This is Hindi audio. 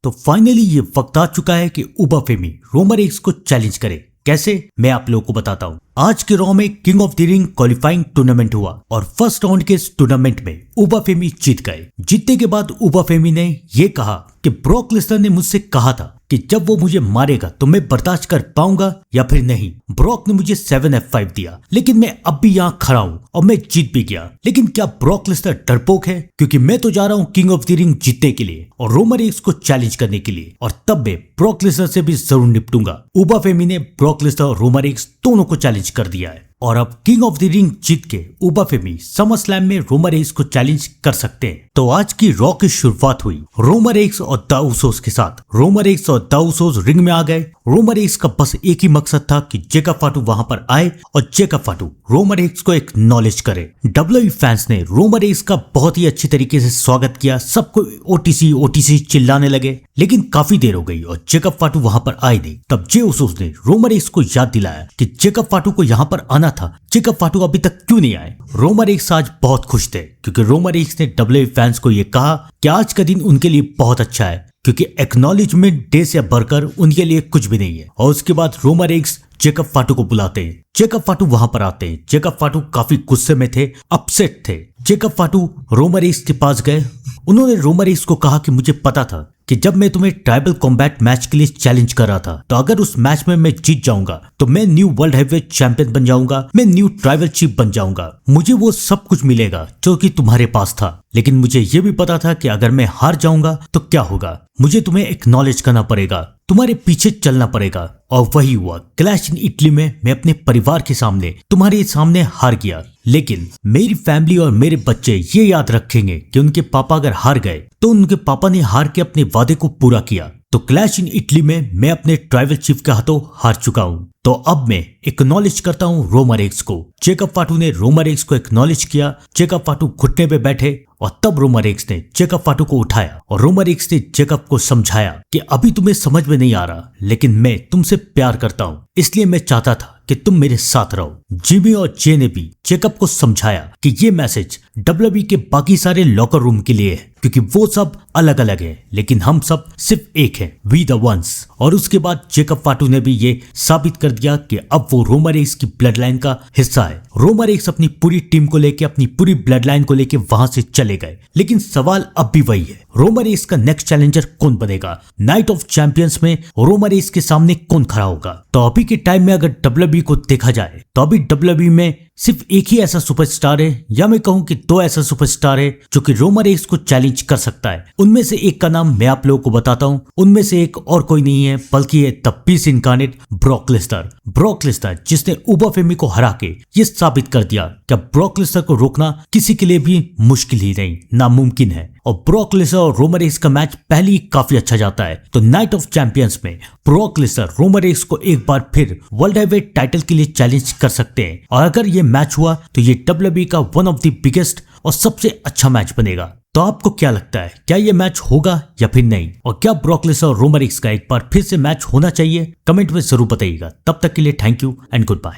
तो फाइनली ये वक्त आ चुका है कि उबा फेमी रोमन रेंस को चैलेंज करे। कैसे, मैं आप लोगों को बताता हूँ। आज के रॉ में king of the ring qualifying tournament हुआ और फर्स्ट राउंड के इस टूर्नामेंट में उबा फेमी जीत गए। जीतने के बाद उबा फेमी ने ये कहा कि ब्रॉक लेसनर ने मुझसे कहा था कि जब वो मुझे मारेगा तो मैं बर्दाश्त कर पाऊंगा या फिर नहीं। ब्रॉक ने मुझे 7F5 दिया, लेकिन मैं अब भी यहाँ खड़ा हूँ और मैं जीत भी गया। लेकिन क्या ब्रॉक लेसनर डरपोक है? क्योंकि मैं तो जा रहा हूँ किंग ऑफ द रिंग जीतने के लिए और रोमन रेंस को चैलेंज करने के लिए, और तब मैं ब्रॉक लेसनर से भी जरूर निपटूंगा। उबा फेमी ने ब्रॉक लेसनर और रोमन रेंस दोनों को चैलेंज कर दिया है और अब किंग ऑफ द रिंग जीत के उबा फेमी समर स्लैम में रोमन रेंस को चैलेंज कर सकते हैं। तो आज की रॉ की शुरुआत हुई रोमन रेंस और द उसोस के साथ। रोमन रेंस और द उसोस रिंग में आ गए। रोमन रेंस का बस एक ही मकसद था कि जेकब फाटू वहां पर आए और जेकब फाटू रोमन रेंस को एक्नॉलेज करे। डब्ल्यूडब्ल्यूई फैंस ने रोमन रेंस का बहुत ही अच्छी तरीके से स्वागत किया। सबको ओटीसी ओटीसी चिल्लाने लगे, लेकिन काफी देर हो गई और जेकब फाटू वहां पर आए नहीं। तब जे उसोस ने रोमन रेंस को याद दिलाया कि जेकब फाटू को यहाँ पर आना था, जेकब फाटू अभी तक क्यों नहीं आए। रोमन रेंस आज बहुत खुश थे क्योंकि रोमन रेंस ने डब्ल्यूडब्ल्यूई फैंस को ये कहा कि आज का दिन उनके लिए बहुत अच्छा है, क्योंकि एक्नॉलेजमेंट डे से बढ़कर उनके लिए कुछ भी नहीं है। और उसके बाद रोमन रेंस जेकब फाटू को बुलाते हैं। जेकब फाटू वहां पर आते हैं। जेकब फाटू काफी गुस्से में थे, अपसेट थे। जेकब फाटू रोमन रेंस के पास गए। उन्होंने रोमन रेंस को कहा कि मुझे पता था कि जब मैं तुम्हें ट्राइबल कॉम्बैट मैच के लिए चैलेंज कर रहा था, तो अगर उस मैच में मैं जीत जाऊंगा तो मैं न्यू वर्ल्ड हेवीवेट चैंपियन बन जाऊंगा, मैं न्यू ट्राइबल चीफ बन जाऊंगा, मुझे वो सब कुछ मिलेगा जो कि तुम्हारे पास था। लेकिन मुझे ये भी पता था कि अगर मैं हार जाऊंगा तो क्या होगा, मुझे तुम्हें एक्नॉलेज करना पड़ेगा, तुम्हारे पीछे चलना पड़ेगा। और वही हुआ। क्लैश इन इटली में मैं अपने परिवार के सामने, तुम्हारे सामने हार गया, लेकिन मेरी फैमिली और मेरे बच्चे ये याद रखेंगे कि उनके पापा अगर हार गए तो उनके पापा ने हार के अपने वादे को पूरा किया। तो क्लैश इन इटली में मैं अपने ट्राइबल चीफ के हाथों हार चुका हूँ। तो अब मैं एक्नॉलेज करता हूँ रोमन रेंस को। जेकब फाटू ने रोमन रेंस को एक्नॉलेज किया। जेकब फाटू घुटने पे बैठे और तब रोमन रेंस ने जेकब फाटू को उठाया और रोमन रेंस ने जेकब को समझाया कि अभी तुम्हें समझ में नहीं आ रहा, लेकिन मैं तुमसे प्यार करता हूँ, इसलिए मैं चाहता था कि तुम मेरे साथ रहो। जिमी और जे ने भी जेकब को समझाया कि ये मैसेज डब्ल्यूडब्ल्यूई के बाकी सारे लॉकर रूम के लिए है, क्योंकि वो सब अलग अलग है, लेकिन हम सब सिर्फ एक है, वी द वंस। और उसके बाद जेकब फाटू ने भी ये साबित कर दिया कि अब वो रोमन रेंस की ब्लड लाइन का हिस्सा है। रोमन रेंस अपनी पूरी टीम को लेके, अपनी पूरी ब्लड लाइन को लेके वहां से चले गए। लेकिन सवाल अब भी वही है, रोमन रेंस का नेक्स्ट चैलेंजर कौन बनेगा? नाइट ऑफ चैंपियंस में रोमन रेंस के सामने कौन खड़ा होगा? तो अभी के टाइम में अगर डब्ल्यूडब्ल्यूई को देखा जाए तो अभी डब्ल्यूडब्ल्यूई में सिर्फ एक ही ऐसा सुपरस्टार है, या मैं कहूं कि दो ऐसा सुपरस्टार है जो कि रोमन रेंस को चैलेंज कर सकता है। उनमें से एक का नाम मैं आप लोगों को बताता हूं। उनमें से एक और कोई नहीं है बल्कि है the beast incarnate Brock Lesnar. Brock Lesnar जिसने उबा फेमी को हरा के ये साबित कर दिया कि ब्रॉक लेसनर को रोकना किसी के लिए भी मुश्किल ही नहीं, नामुमकिन है। और ब्रॉक लेसनर और रोमन रेंस का मैच पहले ही काफी अच्छा जाता है। तो नाइट ऑफ चैंपियंस में ब्रॉक लेसनर रोमन रेंस को एक बार फिर वर्ल्ड हेवीवेट टाइटल के लिए चैलेंज कर सकते हैं। और अगर ये मैच हुआ तो ये डब्ल्यूडब्ल्यूई का वन ऑफ द बिगेस्ट और सबसे अच्छा मैच बनेगा। तो आपको क्या लगता है, क्या ये मैच होगा या फिर नहीं? और क्या ब्रॉक लेसनर और रोमन रेंस का एक बार फिर से मैच होना चाहिए? कमेंट में जरूर बताइएगा। तब तक के लिए thank you and good bye.